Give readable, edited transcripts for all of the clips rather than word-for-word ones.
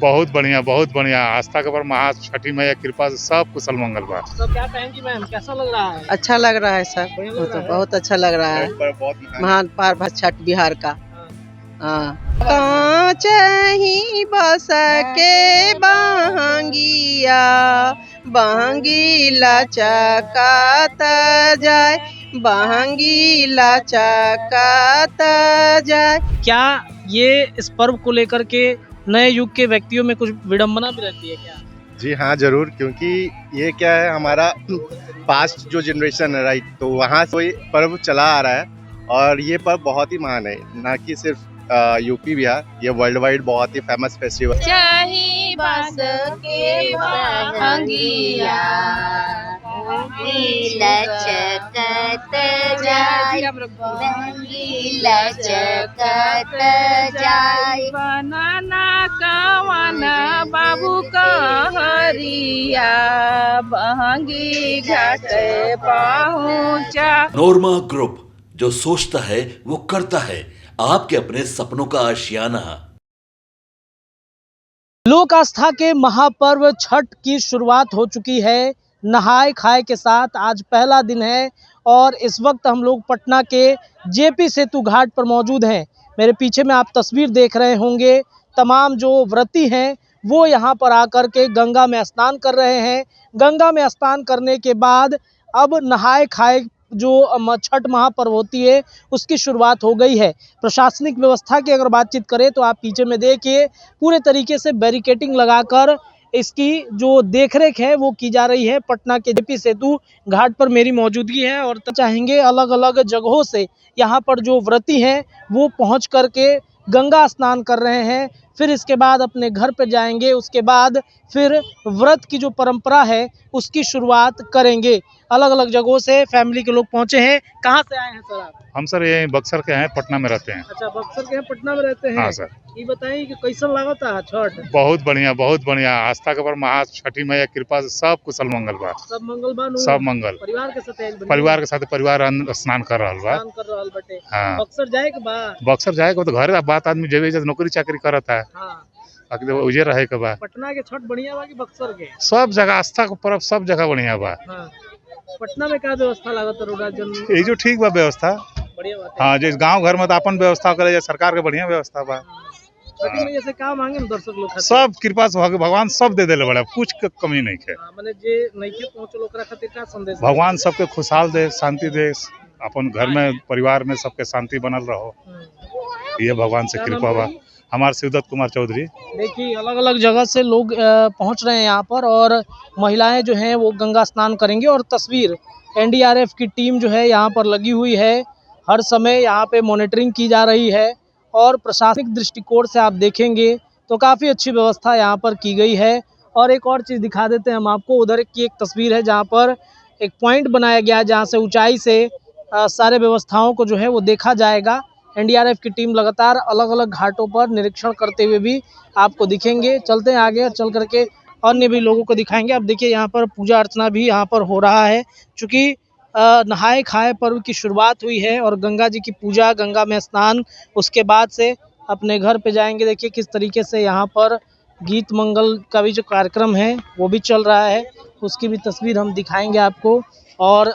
बहुत बढ़िया। आस्था के पर महा छठी मैया कृपा से सब कुशल मंगल बा। तो क्या कहेंगी मैम, कैसा लग रहा है? अच्छा लग रहा है सर, बढ़िया वो लग तो रहा है? बहुत अच्छा लग रहा है। महान पर्व है छठ बिहार का। हाँ। कांच ही बस के बहंगिया बहंगी लचकत जाए, बहंगी लचकत जाए। क्या ये इस पर्व को लेकर के नए युग के व्यक्तियों में कुछ विडंबना भी रहती है क्या? जी हाँ जरूर, क्योंकि ये क्या है हमारा पास्ट जो जनरेशन है राइट, तो वहाँ से ये पर्व चला आ रहा है और ये पर्व बहुत ही महान है, ना कि सिर्फ यूपी बिहार, ये वर्ल्ड वाइड बहुत ही फेमस फेस्टिवल। चाही बस के बहंगिया लचकत जाय, बहंगी लचकत जाय, बनाना कवन बाबू कहरिया बहंगी घाट पहुँचा। नोरमा ग्रुप, जो सोचता है वो करता है, आपके अपने सपनों का आशियाना। लोक आस्था के महापर्व छठ की शुरुआत हो चुकी है। नहाए खाए के साथ आज पहला दिन है और इस वक्त हम लोग पटना के जेपी सेतु घाट पर मौजूद हैं। मेरे पीछे में आप तस्वीर देख रहे होंगे, तमाम जो व्रती हैं वो यहाँ पर आकर के गंगा में स्नान कर रहे हैं। गंगा में स्नान करने के बाद अब नहाए खाए जो छठ महापर्व होती है उसकी शुरुआत हो गई है। प्रशासनिक व्यवस्था की अगर बातचीत करें तो आप पीछे में देखिए, पूरे तरीके से बैरिकेटिंग लगाकर इसकी जो देखरेख है वो की जा रही है। पटना के जेपी सेतु घाट पर मेरी मौजूदगी है और चाहेंगे अलग अलग जगहों से यहाँ पर जो व्रती हैं वो पहुँच करके गंगा स्नान कर रहे हैं, फिर इसके बाद अपने घर पर जाएंगे, उसके बाद फिर व्रत की जो परंपरा है उसकी शुरुआत करेंगे। अलग अलग जगहों से फैमिली के लोग पहुंचे हैं। कहाँ से आए हैं सर आप? हम सर ये बक्सर के हैं, पटना में रहते हैं। अच्छा, बक्सर के हैं, पटना में रहते हैं। हाँ सर। ये बताइए कि कैसा लागत है छठ? बहुत बढ़िया। आस्था के पर महा छठी मैया कृपा से सब कुशल मंगल बा। सब मंगल बा नु? सब मंगल। परिवार के साथ आइल बनी? परिवार के साथ परिवार स्नान कर रहा बा। स्नान कर रहल बटे। हाँ। बक्सर जाए के बा? बक्सर जाए को तो घर बात आदमी जेबे जब नौकरी चाकरी करता है, हाँ। उजे रहे के बा। पटना के छठ बढ़िया बा कि बक्सर के? सब जगह आस्था के पर्व सब जगह बढ़िया बा। हाँ। पटना में क्या व्यवस्था लागत है रोड जन? ये जो ठीक बा व्यवस्था। बढ़िया बात है। हाँ, जैसे गांव घर में तो अपन व्यवस्था करे, सरकार के बढ़िया व्यवस्था बा। छठी में जैसे काम मांगे ना दर्शक लोग खातिर? सब कृपा से भगवान सब दे देले बड़ा, कुछ के कमी नहीं है। माने जे नइखे पहुंचल ओकरा खातिर का संदेश? भगवान सबके खुशहाल दे, शांति दे, अपन घर में परिवार में सबके शांति बनल रहो, ये भगवान से कृपा बा। हमारे शिवदत्त कुमार चौधरी। देखिए अलग अलग जगह से लोग पहुंच रहे हैं यहाँ पर और महिलाएं जो हैं वो गंगा स्नान करेंगी। और तस्वीर एनडीआरएफ की टीम जो है यहाँ पर लगी हुई है, हर समय यहाँ पे मॉनिटरिंग की जा रही है और प्रशासनिक दृष्टिकोण से आप देखेंगे तो काफ़ी अच्छी व्यवस्था यहाँ पर की गई है। और एक और चीज़ दिखा देते हैं हम आपको, उधर की एक तस्वीर है जहाँ पर एक पॉइंट बनाया गया है जहाँ से ऊंचाई से सारे व्यवस्थाओं को जो है वो देखा जाएगा। एनडीआरएफ की टीम लगातार अलग अलग घाटों पर निरीक्षण करते हुए भी आपको दिखेंगे। चलते हैं आगे और चल करके अन्य भी लोगों को दिखाएंगे। अब देखिए यहाँ पर पूजा अर्चना भी यहाँ पर हो रहा है, चूँकि नहाए खाए पर्व की शुरुआत हुई है और गंगा जी की पूजा, गंगा में स्नान, उसके बाद से अपने घर पे जाएंगे। देखिए किस तरीके से यहाँ पर गीत मंगल का भी जो कार्यक्रम है वो भी चल रहा है, उसकी भी तस्वीर हम दिखाएंगे आपको। और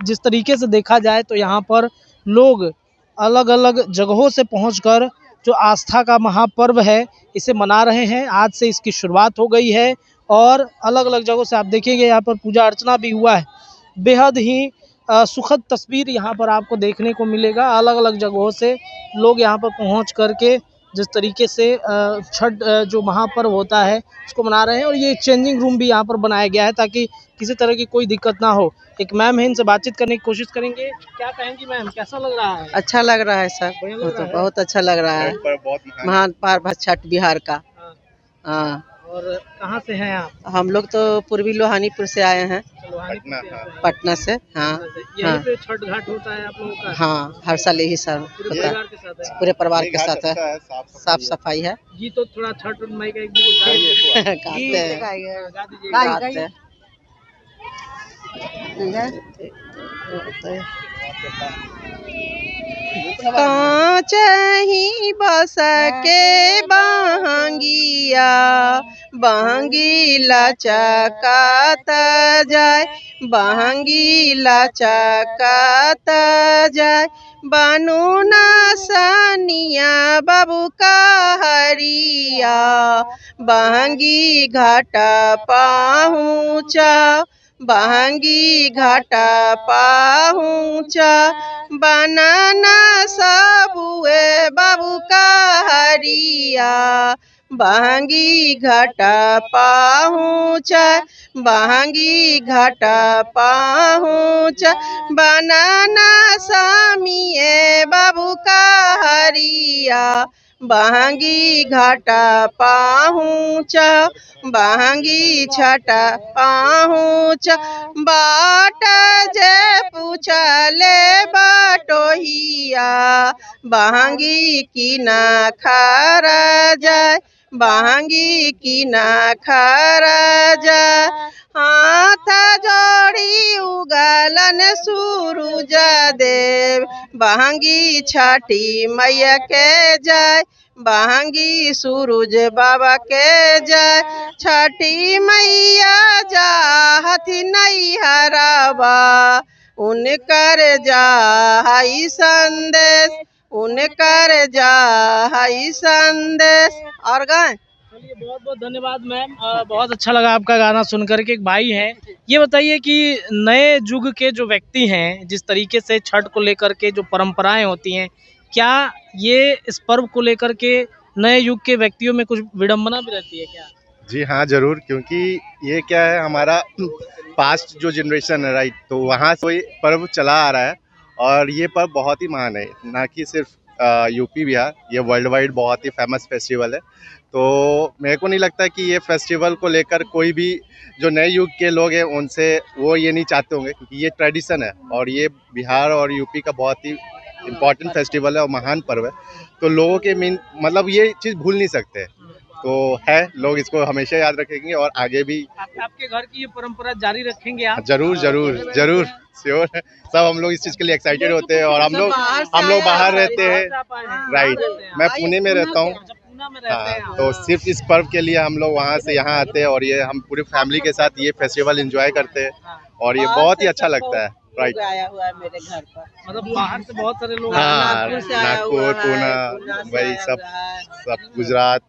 जिस तरीके से देखा जाए तो यहाँ पर लोग अलग अलग जगहों से पहुंचकर जो आस्था का महापर्व है इसे मना रहे हैं। आज से इसकी शुरुआत हो गई है और अलग अलग जगहों से आप देखेंगे यहाँ पर पूजा अर्चना भी हुआ है। बेहद ही सुखद तस्वीर यहाँ पर आपको देखने को मिलेगा। अलग अलग जगहों से लोग यहाँ पर पहुँच करके जिस तरीके से छठ जो महापर्व होता है उसको मना रहे हैं। और ये चेंजिंग रूम भी यहाँ पर बनाया गया है ताकि किसी तरह की कोई दिक्कत ना हो। एक मैम है, इनसे बातचीत करने की कोशिश करेंगे। क्या कहेंगी मैम, कैसा लग रहा है? अच्छा लग रहा है सर, वो तो बहुत अच्छा लग रहा है। महान पर्व है छठ बिहार का। हाँ। और कहाँ से हैं आप? हम लोग तो पूर्वी लोहानीपुर से आए हैं, पटना से। हाँ। यहीं पे छठ घाट होता है आप लोगों का? हाँ, हर साल यही सर होता है, पूरे परिवार के साथ है, साफ सफाई है। जी तो थोड़ा छठ माई का एक दो गाते हैं। कांच ही बस के बहंगिया बहंगी लचकत जाय बहंगी लचकत जाय बनू न सनिया बाबू का हरिया बहंगी घाट पहुँचा बहंगी घाट पहुँचा बनाना सबुए बाबू का हरिया बहंगी घाट पहुँचा बहंगी घाट पहुँचा बनाना सामिए बाबू का हरिया बहंगी घाट पहुँचा बहंगी छठ पहुँचा बाट जे पूछले बटोहिया बहंगी की ना खरा जाय बहंगी की ना खरा जाय हाथ जोड़ी उगलन सूरज देव बहंगी छठी मैया के जाय बहंगी सूरज बाबा के जाय छठी मैया जाहती नहीं हरावा उनकर जाई संदेश उनकर जाई संदेश। और गाएं। चलिए बहुत बहुत धन्यवाद मैम, बहुत अच्छा लगा आपका गाना सुनकर के। एक भाई हैं, ये बताइए कि नए युग के जो व्यक्ति हैं जिस तरीके से छठ को लेकर के जो परंपराएं होती हैं, क्या ये इस पर्व को लेकर के नए युग के व्यक्तियों में कुछ विडंबना भी रहती है क्या? जी हाँ, ज़रूर, क्योंकि ये क्या है हमारा पास्ट जो जनरेशन है राइट, तो वहाँ से ये पर्व चला आ रहा है और ये पर्व बहुत ही महान है, ना कि सिर्फ यूपी बिहार, ये वर्ल्ड वाइड बहुत ही फेमस फेस्टिवल है। तो मेरे को नहीं लगता कि ये फेस्टिवल को लेकर कोई भी जो नए युग के लोग हैं उनसे वो ये नहीं चाहते होंगे, क्योंकि ये ट्रेडिशन है और ये बिहार और यूपी का बहुत ही इम्पॉर्टेंट फेस्टिवल है और महान पर्व है। तो लोगों के मतलब ये चीज़ भूल नहीं सकते, तो है लोग इसको हमेशा याद रखेंगे और आगे भी आपके घर की ये परंपरा जारी रखेंगे आप? जरूर जरूर जरूर, श्योर। सब हम लोग इस चीज़ के लिए एक्साइटेड होते हैं और हम लोग बाहर रहते हैं राइट, मैं पुणे में रहता हूँ। हाँ, तो सिर्फ इस पर्व के लिए हम लोग वहाँ से यहाँ आते हैं और ये हम पूरी फैमिली के साथ ये फेस्टिवल एंजॉय करते हैं और ये बहुत ही अच्छा लगता है राइट। आया हुआ है मेरे घर पर, मतलब बाहर से बहुत सारे लोग हाँ, नागपुर, पुणे, वही सब गुजरात,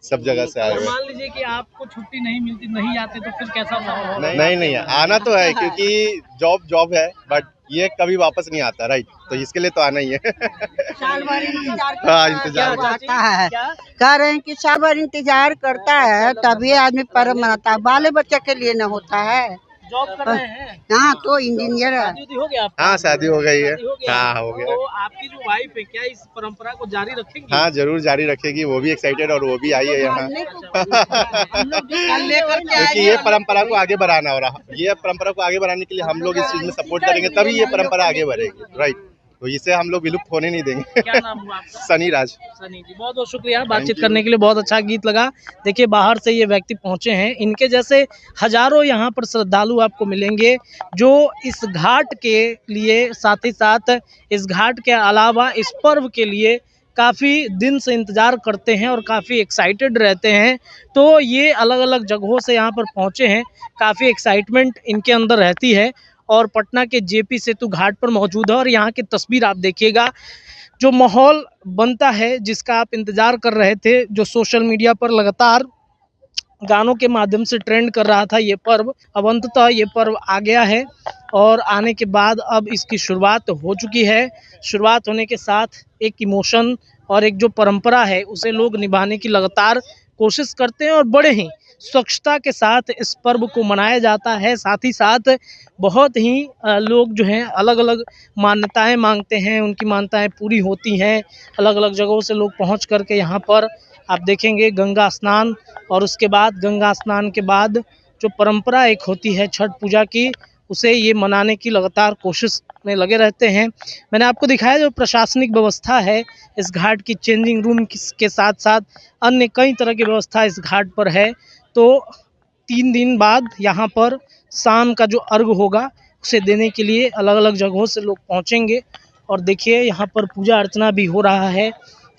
सब जगह से आए हुए। मान लीजिए कि आपको छुट्टी नहीं मिलती, नहीं आते, तो फिर कैसा माहौल होगा? नहीं आना तो है, क्योंकि जॉब है, बट ये कभी वापस नहीं आता राइट, तो इसके लिए तो आना ही है। साल भर इंतजार हाँ, इंतजार करता है, कह रहे हैं कि साल भर इंतजार करता है तभी आदमी पर्व मनाता है, बाले बच्चे के लिए न होता है। जॉब कर रहे हैं? हाँ, तो इंजीनियर है। शादी हो गया आपका? हाँ, शादी हो गई है। हाँ, हो गया। तो आपकी जो वाइफ है क्या इस परंपरा को जारी रखेंगी? हाँ, जरूर जारी रखेगी, वो भी एक्साइटेड और वो भी आई है यहाँ। क्योंकि ये परंपरा को आगे बढ़ाना हो रहा, ये परंपरा को आगे बढ़ाने के लिए हम लोग इस चीज में सपोर्ट करेंगे, तभी ये परंपरा आगे बढ़ेगी राइट, तो इसे हम लोग विलुप्त होने नहीं देंगे। क्या नाम हुआ आपका? सनी राज। सनी जी, बहुत बहुत शुक्रिया बातचीत करने के लिए, बहुत अच्छा गीत लगा। देखिए बाहर से ये व्यक्ति पहुंचे हैं, इनके जैसे हजारों यहाँ पर श्रद्धालु आपको मिलेंगे जो इस घाट के लिए, साथ ही साथ इस घाट के अलावा इस पर्व के लिए काफ़ी दिन से इंतज़ार करते हैं और काफ़ी एक्साइटेड रहते हैं। तो ये अलग अलग जगहों से यहाँ पर पहुँचे हैं, काफ़ी एक्साइटमेंट इनके अंदर रहती है और पटना के जेपी सेतु घाट पर मौजूद है। और यहाँ की तस्वीर आप देखिएगा, जो माहौल बनता है जिसका आप इंतज़ार कर रहे थे, जो सोशल मीडिया पर लगातार गानों के माध्यम से ट्रेंड कर रहा था ये पर्व, अब अंततः ये पर्व आ गया है और आने के बाद अब इसकी शुरुआत हो चुकी है। शुरुआत होने के साथ एक इमोशन और एक जो परंपरा है उसे लोग निभाने की लगातार कोशिश करते हैं और बड़े ही स्वच्छता के साथ इस पर्व को मनाया जाता है। साथ ही साथ बहुत ही लोग जो हैं अलग अलग मान्यताएं मांगते हैं, उनकी मान्यताएं पूरी होती हैं। अलग अलग जगहों से लोग पहुंच करके यहाँ पर आप देखेंगे गंगा स्नान, और उसके बाद गंगा स्नान के बाद जो परंपरा एक होती है छठ पूजा की, उसे ये मनाने की लगातार कोशिश में लगे रहते हैं। मैंने आपको दिखाया जो प्रशासनिक व्यवस्था है इस घाट की, चेंजिंग रूम के साथ साथ अन्य कई तरह की व्यवस्था इस घाट पर है। तो 3 दिन बाद यहाँ पर शाम का जो अर्घ होगा से देने के लिए अलग अलग जगहों से लोग पहुंचेंगे। और देखिए यहाँ पर पूजा अर्चना भी हो रहा है।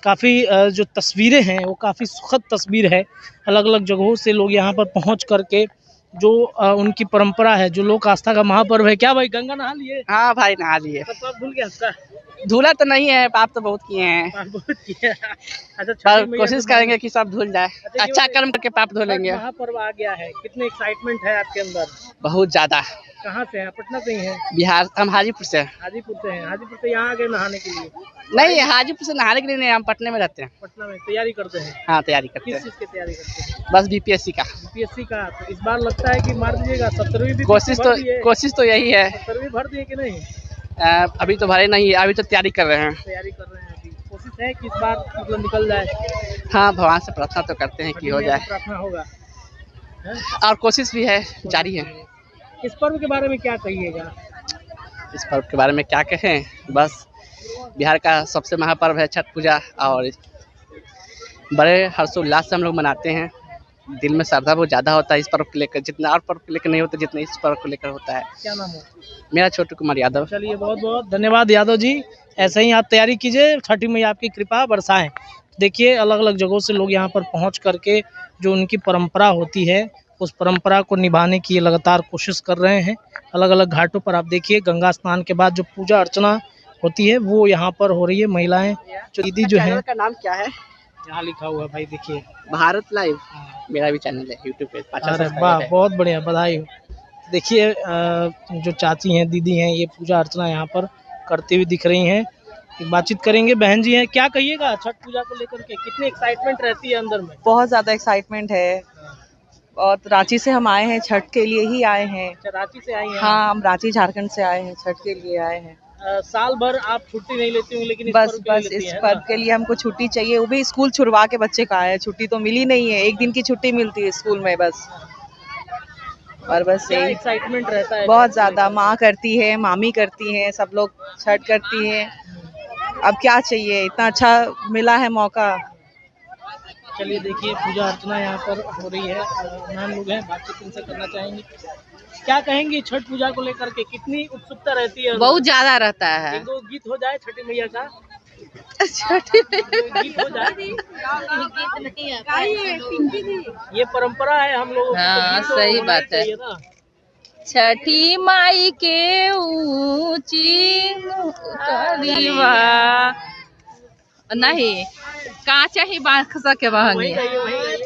काफ़ी जो तस्वीरें हैं वो काफ़ी सुखद तस्वीर है। अलग अलग जगहों से लोग यहाँ पर पहुँच करके जो उनकी परंपरा है, जो लोक आस्था का महापर्व है। क्या भाई गंगा नहा लिए? हाँ भाई नहा लिए। सब पाप धुल गया आपका? धूला तो नहीं है, पाप तो बहुत किए हैं, पाप बहुत किया। अच्छा, पर कोशिश करेंगे कि सब धुल जाए। अच्छा, अच्छा कर्म करके पाप धुलेंगे। महापर्व आ गया है, कितने एक्साइटमेंट है आपके अंदर? बहुत ज्यादा। कहाँ से हैं? पटना से ही हैं? बिहार, हम हाजीपुर से। हाजीपुर से हैं। हाजीपुर से यहाँ आ गए नहाने के लिए? नहीं, हाजीपुर से नहाने के लिए नहीं, हम पटने में रहते हैं। पटना में तैयारी करते हैं? हाँ तैयारी करते किस हैं, चीज़ की तैयारी करते हैं? बस बीपीएससी का। यूपीएससी का। तो इस बार लगता है कि मार दीजिएगा। 17वीं भी कोशिश तो यही है। 17वीं भर दिए कि नहीं? अभी तो भरे नहीं, अभी तो तैयारी कर रहे हैं। तैयारी कर रहे हैं अभी। कोशिश है कि इस बार मतलब निकल जाए। हाँ भगवान से प्रार्थना तो करते हैं कि हो जाए, प्रार्थना होगा और कोशिश भी है, जारी है। इस पर्व के बारे में क्या कहिएगा? इस पर्व के बारे में क्या कहें, बस बिहार का सबसे महापर्व है छठ पूजा, और बड़े हर्षोल्लास से हम लोग मनाते हैं। दिल में श्रद्धा बहुत ज़्यादा होता है इस पर्व को लेकर, जितना और पर्व को लेकर नहीं होता जितना इस पर्व को लेकर होता है। क्या नाम है? मेरा छोटू कुमार यादव। चलिए, बहुत बहुत धन्यवाद यादव जी। ऐसे ही आप तैयारी कीजिए, छठी मैया आपकी कृपा बरसाएं। देखिए अलग अलग जगहों से लोग यहाँ पर पहुँच करके जो उनकी परंपरा होती है उस परंपरा को निभाने की लगातार कोशिश कर रहे हैं। अलग अलग घाटों पर आप देखिए गंगा स्नान के बाद जो पूजा अर्चना होती है वो यहाँ पर हो रही है। महिलाएं जो दीदी जो है, का नाम क्या है? यहाँ लिखा हुआ है भाई, देखिए भारत लाइव। मेरा भी चैनल है यूट्यूब पे। अरे वाह, बहुत बढ़िया, बधाई हो। देखिए जो चाची हैं, दीदी हैं, ये पूजा अर्चना यहाँ पर करती हुई दिख रही हैं। बातचीत करेंगे। बहन जी हैं, क्या कहिएगा छठ पूजा को लेकर के? कितनी एक्साइटमेंट रहती है अंदर में? बहुत ज़्यादा एक्साइटमेंट है, और रांची से हम आए हैं, छठ के लिए ही आए हैं। अच्छा, रांची से आई हैं? हाँ, हम रांची झारखंड से आए हैं, छठ के लिए आए हैं। साल भर आप छुट्टी नहीं लेती होंगी, लेकिन बस इस पर्व के लिए हमको छुट्टी चाहिए, वो भी स्कूल छुड़वा के बच्चे का है। छुट्टी तो मिली नहीं है, एक दिन की छुट्टी मिलती है स्कूल में बस। और बस क्या यही एक्साइटमेंट रहता है? बहुत ज़्यादा। माँ करती है, मामी करती हैं, सब लोग छठ करती हैं। अब क्या चाहिए, इतना अच्छा मिला है मौका। चलिए देखिए पूजा अर्चना यहाँ पर हो रही है। मैम लोग हैं, बातचीत इनसे करना चाहेंगे। क्या कहेंगी छठ पूजा को लेकर के? कितनी उत्सुकता रहती है? बहुत ज़्यादा रहता है। एक दो गीत हो जाए छठी मैया का। गीत हो जाए। ये परंपरा है हम लोगों की। हाँ, तो सही होना बात है। चाहिए ना। छठी माई के ऊंची करीवा नहीं का चाही बांस के बहंगी,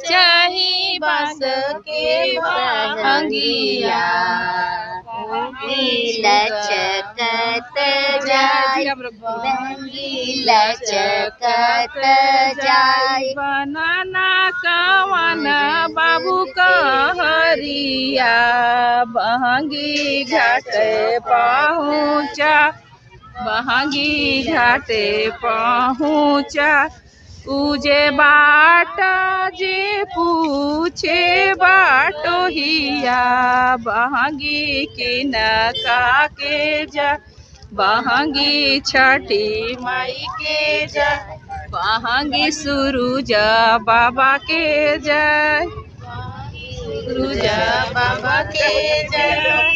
चाही बांस के बहंगिया लचकत जाय बहंगी लचकत जाय बनाना कवन बाबू कहरिया बहंगी घाटे पहुँचा, बहंगी घाटे पहुँचा। पूजे बाट जे पूछे बाटो हिया बहंगी की नका के जा, बहंगी छठी माई के जा, बहंगी सुरुजा बाबा के जय, सुरुजा बाबा के जय।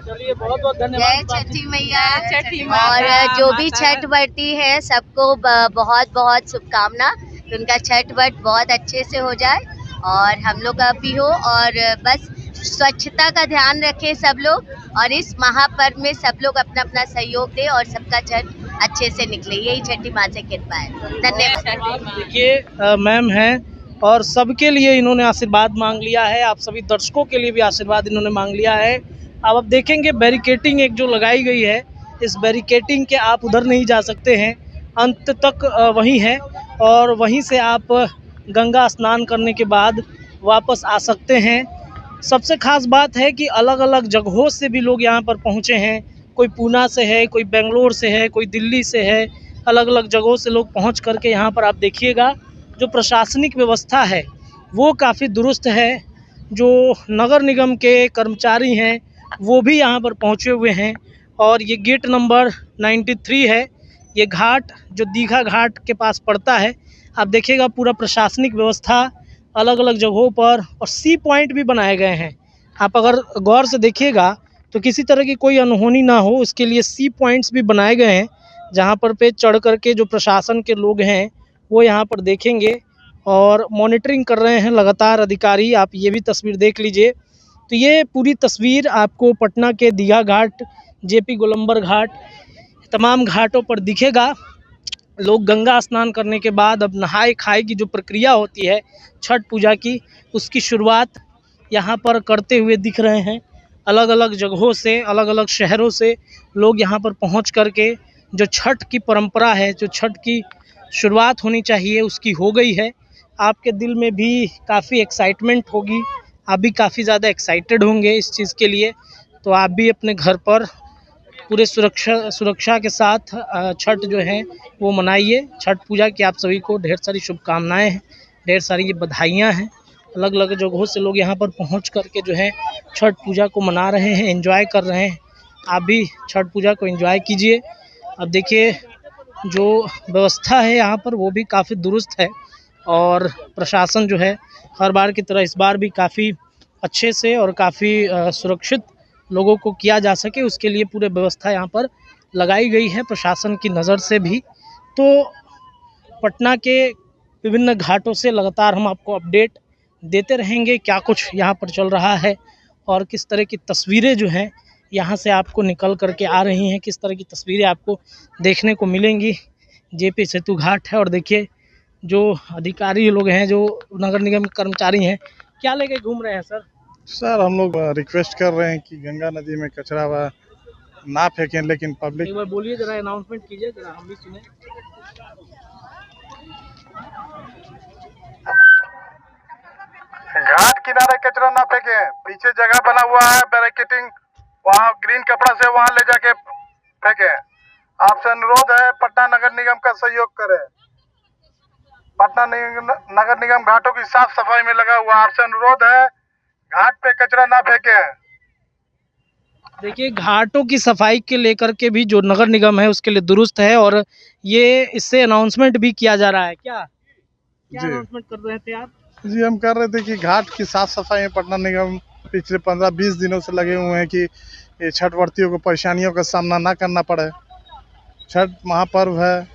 चलिए बहुत बहुत जय धन्यवाद। छठी मैया। छठी और माता जो भी छठ व्रती है सबको बहुत बहुत शुभकामना। उनका छठ व्रत बहुत अच्छे से हो जाए और हम लोग का भी हो, और बस स्वच्छता का ध्यान रखें सब लोग, और इस महापर्व में सब लोग अपना अपना सहयोग दें और सबका छठ अच्छे से निकले। यही छठी माँ से कृपा है। धन्यवाद। देखिए मैम हैं और सबके लिए इन्होंने आशीर्वाद मांग लिया है। आप सभी दर्शकों के लिए भी आशीर्वाद इन्होंने मांग लिया है। अब देखेंगे बैरिकेटिंग एक जो लगाई गई है, इस बैरिकेटिंग के आप उधर नहीं जा सकते हैं, अंत तक वहीं है, और वहीं से आप गंगा स्नान करने के बाद वापस आ सकते हैं। सबसे खास बात है कि अलग अलग जगहों से भी लोग यहाँ पर पहुँचे हैं। कोई पूना से है, कोई बेंगलोर से है, कोई दिल्ली से है। अलग अलग जगहों से लोग पहुँच करके यहाँ पर आप देखिएगा जो प्रशासनिक व्यवस्था है वो काफ़ी दुरुस्त है। जो नगर निगम के कर्मचारी हैं वो भी यहाँ पर पहुँचे हुए हैं, और ये गेट नंबर 93 है। ये घाट जो दीघा घाट के पास पड़ता है। आप देखिएगा पूरा प्रशासनिक व्यवस्था अलग अलग जगहों पर, और सी पॉइंट भी बनाए गए हैं। आप अगर गौर से देखिएगा तो किसी तरह की कोई अनहोनी ना हो उसके लिए सी पॉइंट्स भी बनाए गए हैं, जहाँ पर पे चढ़ कर के जो प्रशासन के लोग हैं वो यहाँ पर देखेंगे और मॉनिटरिंग कर रहे हैं लगातार अधिकारी। आप ये भी तस्वीर देख लीजिए। तो ये पूरी तस्वीर आपको पटना के दीघा घाट, जेपी गोलंबर घाट, तमाम घाटों पर दिखेगा। लोग गंगा स्नान करने के बाद अब नहाए खाए की जो प्रक्रिया होती है छठ पूजा की, उसकी शुरुआत यहाँ पर करते हुए दिख रहे हैं। अलग अलग जगहों से, अलग अलग शहरों से लोग यहाँ पर पहुँच कर के जो छठ की परंपरा है, जो छठ की शुरुआत होनी चाहिए उसकी हो गई है। आपके दिल में भी काफ़ी एक्साइटमेंट होगी, आप भी काफ़ी ज़्यादा एक्साइटेड होंगे इस चीज़ के लिए। तो आप भी अपने घर पर पूरे सुरक्षा के साथ छठ जो है वो मनाइए। छठ पूजा की आप सभी को ढेर सारी शुभकामनाएं हैं, ढेर सारी ये बधाइयाँ हैं। अलग अलग जगहों से लोग यहाँ पर पहुँच कर के जो है छठ पूजा को मना रहे हैं, एंजॉय कर रहे हैं। आप भी छठ पूजा को एंजॉय कीजिए। अब देखिए जो व्यवस्था है यहाँ पर वो भी काफ़ी दुरुस्त है और प्रशासन जो है हर बार की तरह इस बार भी काफ़ी अच्छे से और काफ़ी सुरक्षित लोगों को किया जा सके उसके लिए पूरे व्यवस्था यहाँ पर लगाई गई है प्रशासन की नज़र से भी। तो पटना के विभिन्न घाटों से लगातार हम आपको अपडेट देते रहेंगे क्या कुछ यहाँ पर चल रहा है और किस तरह की तस्वीरें जो हैं यहाँ से आपको निकल करके आ रही हैं, किस तरह की तस्वीरें आपको देखने को मिलेंगी। जेपी सेतु घाट है और देखिए जो अधिकारी लोग हैं, जो नगर निगम के कर्मचारी हैं, क्या लेके घूम रहे हैं सर? सर हम लोग रिक्वेस्ट कर रहे हैं कि गंगा नदी में कचरा ना फेंकें, लेकिन पब्लिक एक बार बोलिए जरा, अनाउंसमेंट कीजिए जरा, हम भी सुने। घाट किनारे कचरा ना फेंकें, पीछे जगह बना हुआ है बैरिकेटिंग, वहाँ ग्रीन कपड़ा से वहाँ ले जाके फेंकें। आपसे अनुरोध है पटना नगर निगम का सहयोग करें। पटना नगर निगम घाटों की साफ सफाई में लगा हुआ, आपसे अनुरोध है घाट पे कचरा ना फेंकें। देखिए घाटों की सफाई के लेकर के भी जो नगर निगम है उसके लिए दुरुस्त है और ये इससे अनाउंसमेंट भी किया जा रहा है। क्या अनाउंसमेंट कर रहे थे आप? जी हम कर रहे थे कि घाट की साफ सफाई में पटना निगम पिछले 15-20 दिनों से लगे हुए हैं कि ये छठ व्रतियों को परेशानियों का सामना ना करना पड़े। छठ महापर्व है,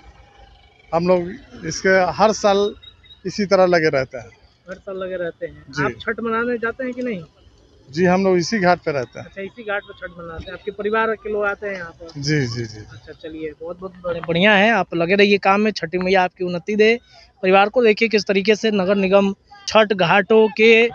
हम लोग इसके हर साल इसी तरह लगे रहते हैं। हर साल लगे रहते हैं। आप छठ मनाने जाते हैं कि नहीं? जी हम लोग इसी घाट पे रहते हैं। अच्छा, इसी घाट पर छठ मनाते हैं। आपके परिवार के लोग आते हैं यहाँ पर? जी जी जी। अच्छा चलिए, बहुत बहुत बढ़िया है, आप लगे रहिए काम में। छठी मैया आपकी उन्नति दे। परिवार को देखिए किस तरीके से नगर निगम छठ घाटों के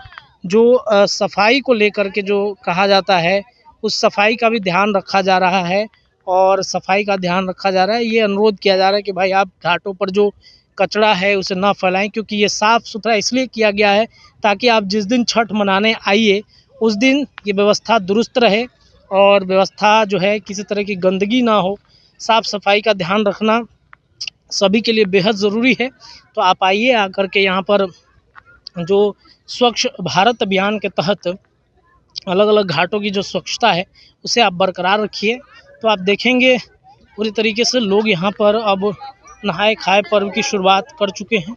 जो सफाई को लेकर के जो कहा जाता है उस सफाई का भी ध्यान रखा जा रहा है और सफाई का ध्यान रखा जा रहा है। ये अनुरोध किया जा रहा है कि भाई आप घाटों पर जो कचरा है उसे ना फैलाएं, क्योंकि ये साफ़ सुथरा इसलिए किया गया है ताकि आप जिस दिन छठ मनाने आइए उस दिन ये व्यवस्था दुरुस्त रहे और व्यवस्था जो है किसी तरह की गंदगी ना हो। साफ़ सफाई का ध्यान रखना सभी के लिए बेहद ज़रूरी है। तो आप आइए, आकर के यहाँ पर जो स्वच्छ भारत अभियान के तहत अलग अलग घाटों की जो स्वच्छता है उसे आप बरकरार रखिए। तो आप देखेंगे पूरी तरीके से लोग यहाँ पर अब नहाए खाए पर्व की शुरुआत कर चुके हैं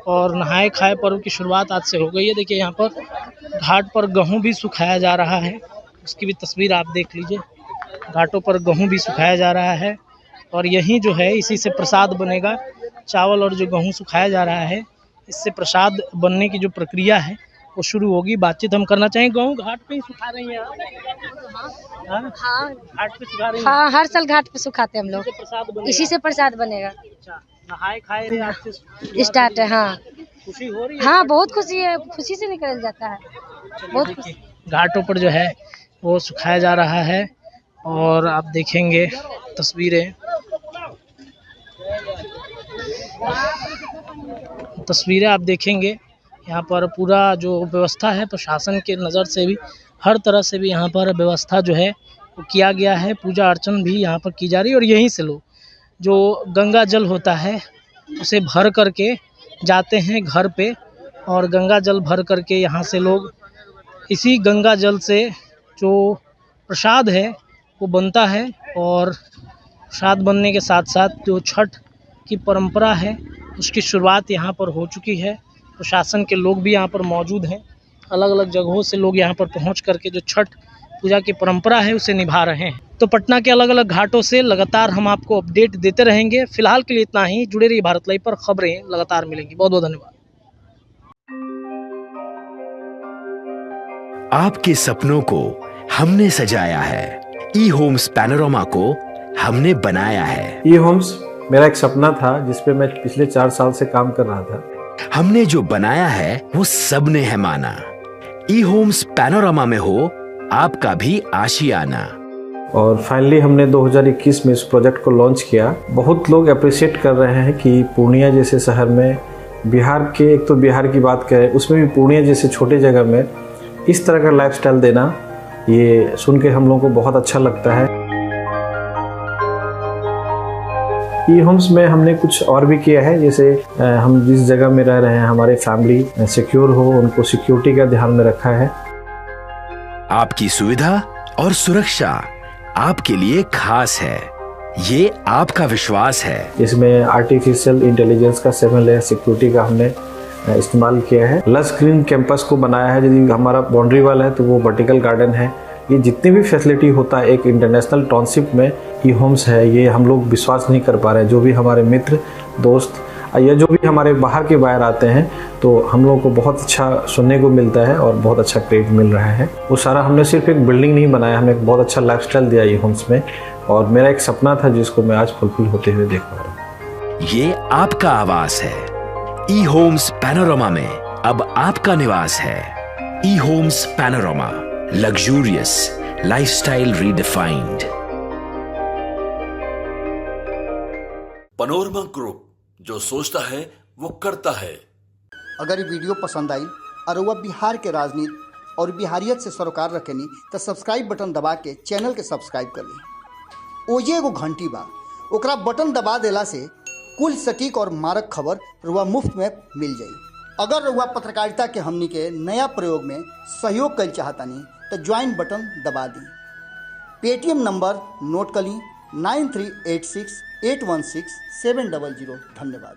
और नहाए खाए पर्व की शुरुआत आज से हो गई है। देखिए यहाँ पर घाट पर गेहूँ भी सुखाया जा रहा है, उसकी भी तस्वीर आप देख लीजिए। घाटों पर गेहूँ भी सुखाया जा रहा है और यही जो है इसी से प्रसाद बनेगा। चावल और जो गेहूँ सुखाया जा रहा है इससे प्रसाद बनने की जो प्रक्रिया है वो शुरू होगी। बातचीत हम करना चाहेंगे। गेहूँ घाट पे ही सुखा रही हैं आप? हाँ घाट पे सुखा रही हैं? हाँ, हर साल घाट पे सुखाते हैं हम लोग, प्रसाद बनेगा। इसी से प्रसाद बनेगा। अच्छा, नहाए खाए आज से स्टार्ट है। हाँ खुशी हो रही है? हाँ बहुत खुशी है, खुशी से निकल जाता है। बहुत खुशी। घाटों पर जो है वो सुखाया जा रहा है और आप देखेंगे तस्वीरें आप देखेंगे। यहाँ पर पूरा जो व्यवस्था है प्रशासन के नज़र से भी हर तरह से भी यहाँ पर व्यवस्था जो है वो किया गया है। पूजा अर्चन भी यहाँ पर की जा रही है और यहीं से लोग जो गंगा जल होता है उसे भर करके जाते हैं घर पे और गंगा जल भर करके यहाँ से लोग इसी गंगा जल से जो प्रसाद है वो बनता है और प्रसाद बनने के साथ साथ जो छठ की परंपरा है उसकी शुरुआत यहाँ पर हो चुकी है। प्रशासन के लोग भी यहाँ पर मौजूद हैं। अलग अलग जगहों से लोग यहाँ पर पहुँच करके जो छठ पूजा की परंपरा है उसे निभा रहे हैं। तो पटना के अलग अलग घाटों से लगातार हम आपको अपडेट देते रहेंगे। फिलहाल के लिए इतना ही। जुड़े रहिए भारत लाइव पर, खबरें लगातार मिलेंगी। बहुत बहुत धन्यवाद। आपके सपनों को हमने सजाया है, ई होम्स पैनोरमा को हमने बनाया है। ई होम्स मेरा एक सपना था जिस पे मैं पिछले 4 साल से काम कर रहा था। हमने जो बनाया है वो सबने है माना। ई होम्स पैनोरमा में हो आपका भी आशियाना। और फाइनली हमने 2021 में इस प्रोजेक्ट को लॉन्च किया। बहुत लोग अप्रिशिएट कर रहे हैं कि पूर्णिया जैसे शहर में, बिहार के, एक तो बिहार की बात करें उसमें भी पूर्णिया जैसे छोटे जगह में इस तरह का लाइफस्टाइल देना, ये सुन के हम लोगों को बहुत अच्छा लगता है। ई होम्स में हमने कुछ और भी किया है, जैसे हम जिस जगह में रह रहे हैं हमारे फैमिली सिक्योर हो, उनको सिक्योरिटी का ध्यान में रखा है। आपकी सुविधा और सुरक्षा आपके लिए खास है, ये आपका विश्वास है। इसमें आर्टिफिशियल इंटेलिजेंस का 7 लेयर सिक्योरिटी का हमने इस्तेमाल किया है। लस ग्रीन कैंपस को बनाया है। यदि हमारा बाउंड्री वाल है तो वो वर्टिकल गार्डन है। ये जितनी भी फैसिलिटी होता है एक इंटरनेशनल टाउनशिप में ई होम्स है, ये हम लोग विश्वास नहीं कर पा रहे हैं। जो भी हमारे मित्र दोस्त या जो भी हमारे बाहर के बाहर आते हैं तो हम लोगों को बहुत अच्छा सुनने को मिलता है और बहुत अच्छा क्रेडिट मिल रहा है। वो सारा हमने सिर्फ एक बिल्डिंग नहीं बनाया, हमें एक बहुत अच्छा लाइफस्टाइल दिया ई होम्स में, और मेरा एक सपना था जिसको मैं आज फुलफिल होते हुए देख पा रहा हूँ। ये आपका आवास है। ई होम्स पैनोरमा में अब आपका निवास है। E Homes Panorama, luxurious lifestyle redefined. Panorama group, जो सोचता है वो करता है। अगर ये वीडियो पसंद आई और वह बिहार के राजनीति और बिहारियत से सरोकार रखेनी तो सब्सक्राइब बटन दबा के चैनल के सब्सक्राइब कर ली। ओजे एगो घंटी बा, ओकरा बटन दबा देला से कुल सटीक और मारक खबर रुआ मुफ्त में मिल जाई। अगर रुआ पत्रकारिता के हमनी के नया प्रयोग में सहयोग कर चाहतानी तो ज्वाइन बटन दबा दी। पेटीएम नंबर नोट कर ली 9386 816 700। धन्यवाद।